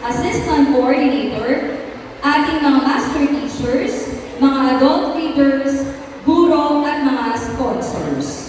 assistant coordinator, ating mga master teachers, mga adult leaders, guro at mga sponsors.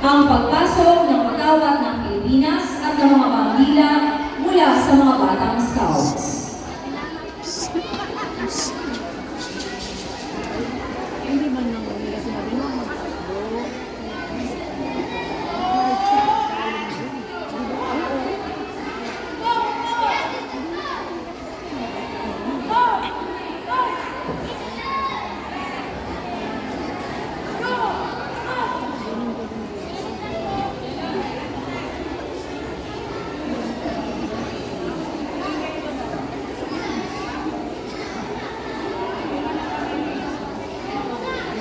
Ang pagpasok ng Patawat ng Pilipinas at ng mga bandila mula sa mga batang scouts.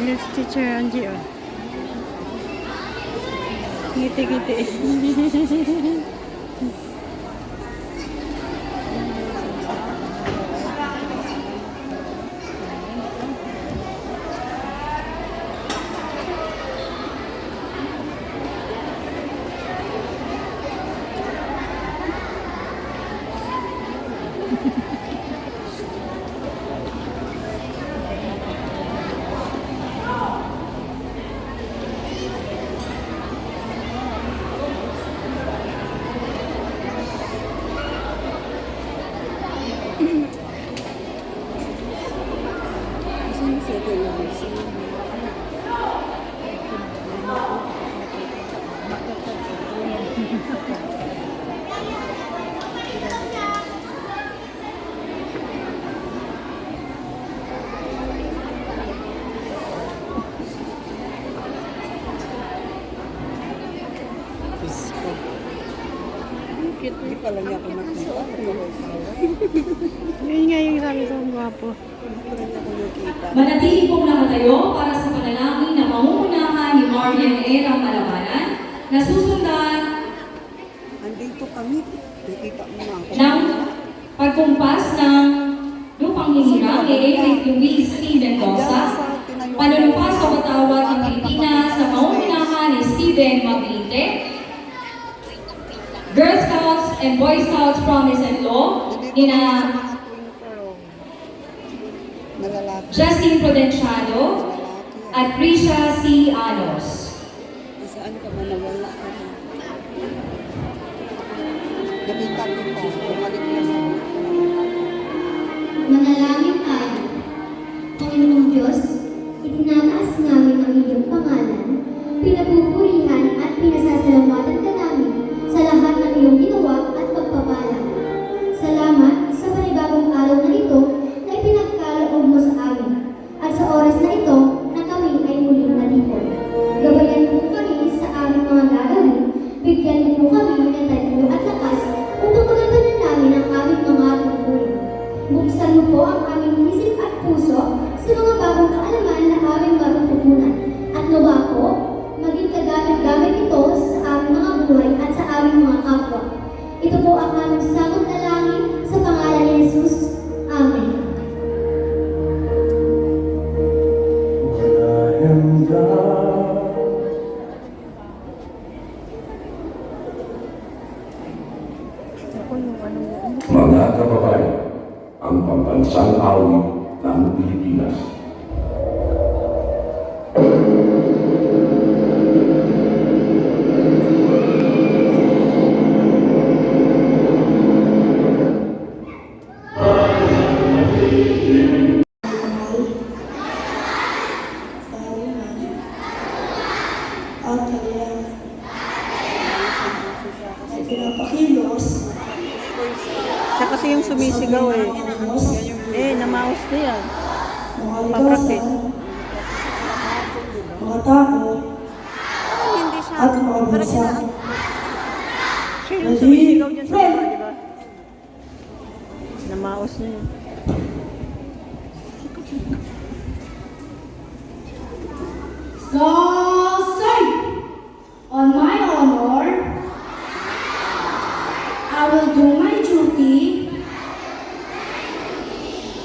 Yes, Teacher Angie, oh. Ngiti-ngiti. Cute. Hindi pala niya ako nakita. Yun nga yung sabi sa gwapo. Manatili pong nakatayo para sa panalangin na mamuhunahan ni Marian Erang Malabanan na susundan Andito kami. Nakita mo na ako. ng pagkumpas ng lupang hinirang ni Eric Luis C. Mendoza, panunumpas sa Patawat ng Pilipinas sa mamuhunahan ni Steven Maglite, Girl Scouts and Boy Scouts Promise and Law, nina Justin Prudenciano at Prisha C. Anos. Saan ka ba nawala? Nakita kita. Bumalik na sa Manalangin tayo. Panginoong Diyos, itinataas namin ang iyong pangalan, pinapupurihan at pinasasalamatan ka namin sa lahat ng iyong ginawa at pagpapagawa. magsabot na langit sa pangalan ni Jesus. Amen. Ako yung ano yun. Mga kababayan, ang pambansang awit ng Pilipinas. Pinapakilos. Siya kasi yung sumisigaw eh. Namaos na yan. Mga Pa-practice. mga tao, Hindi siya. at mga bansa. Siya yung sumisigaw dyan sa baba, di ba? Namaos na yun. So, sir, on my honor, I will do my duty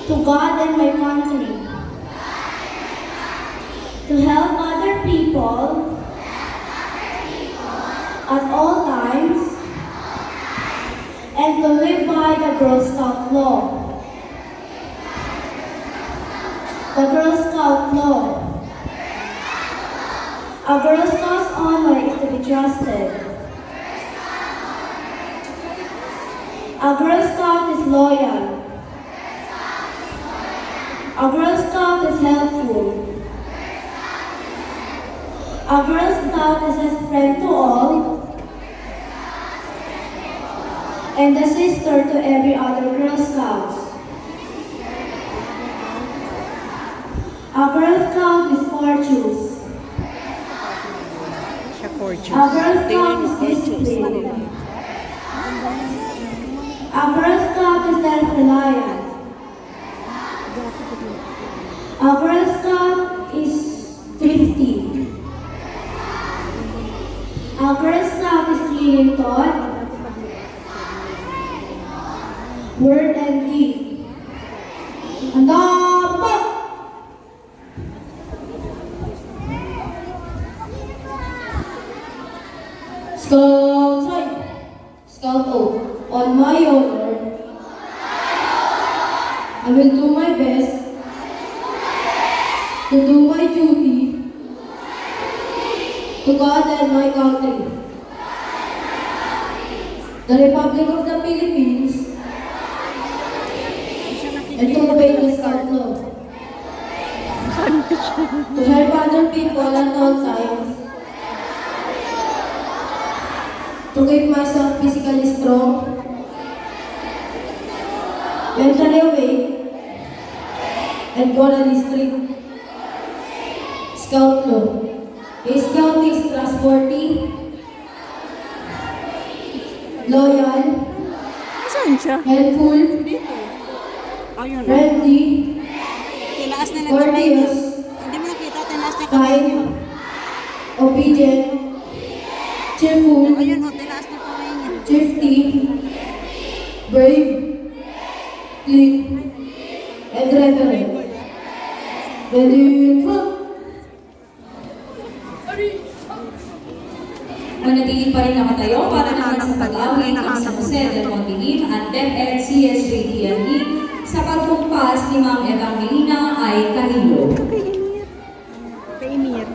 to God and my country, to help other people at all times, and to live by the Girl Scout law. The Girl Scout law. A Girl Scout's honor is to be trusted. A Girl Scout is loyal. A Girl Scout is helpful. A Girl Scout is a friend to all and a sister to every other Girl Scout. A Girl Scout is courteous. Siya fortune. A Girl Scout is disciplined. A Girl Scout is self-reliant. A Girl Scout is thrifty. A Girl Scout is clean in thought, word and deed. Ang dapat! Scout side. Scout O. On my honor, I will do my best to do my duty to God and my country, the Republic of the Philippines, and to obey the Scout law, to help other people at all times, to keep myself physically strong, mentally awake, and morally strict. Scout law. A scout is trustworthy, loyal, Saan siya? helpful, Ayun. friendly, Tinaas na ng kamay niya. courteous, Hindi mo nakita, tinaas niya kamay niya. kind, obedient, cheerful, Ayun o, tinaas na kamay niya. thrifty, brave, clean, and reverent. Ready, front! Manatili pa rin nakatayo para naman sa pag-awit ng San Jose del Monte at DepEd CSJDLE sa pagkumpas ni Ma'am Evangelina ay Kahilo. Kay Emir.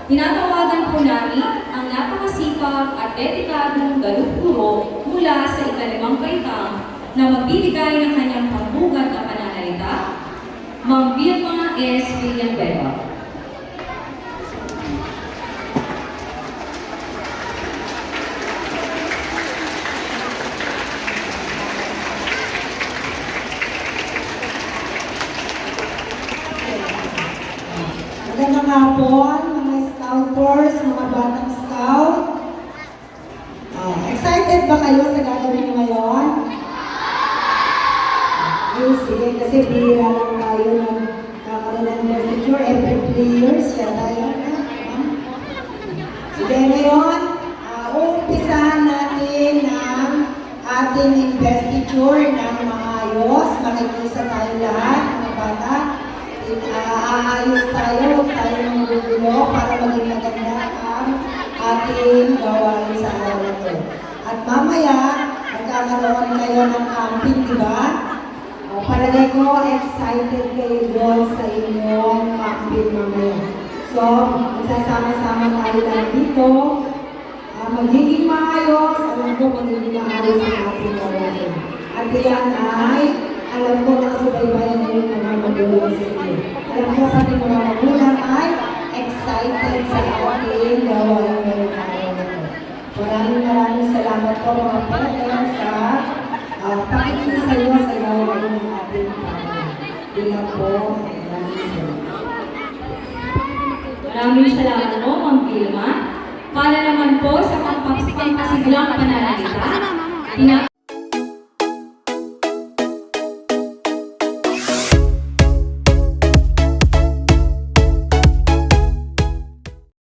Tinatawagan po namin ang napakasipag at dedikadong galuguro mula sa ika-5 baitang na magbibigay ng kanyang pambugat na pananalita, Ma'am Vilma S. Villanueva. Magandang hapon, mga scouters, mga batang scout. Excited ba kayo sa gagawin nyo ngayon? Sige, kasi bihira lang tayo ng kakaroon ng investiture every 3 years. Siya tayo na. Sige, ngayon, umpisahan natin ang ating investiture ng maayos. Makikisa tayo lahat, mga bata. Aayos tayo, huwag tayo ng gugulo para maging maganda ang ating gawain sa araw na ito. At mamaya, magkakaroon kayo ng camping, di ba? Palagay ko, excited kayo doon sa inyong camping mamaya. So, magsasama-sama tayo lang dito. Magiging maayos, alam ko magiging maayos ang ating gawain. At yan ay, alam ko nakasubaybayan na yung mga magulang sa inyo. Alam ko pati mga magulang ay excited sa ating gawain ngayong araw na ito. Maraming salamat po mga parents sa pakikisayo sa gawain ng ating pamilya. Bilang po, Maraming salamat po, Ma'am Vilma. Para naman po sa pagpapasiglang pananalita,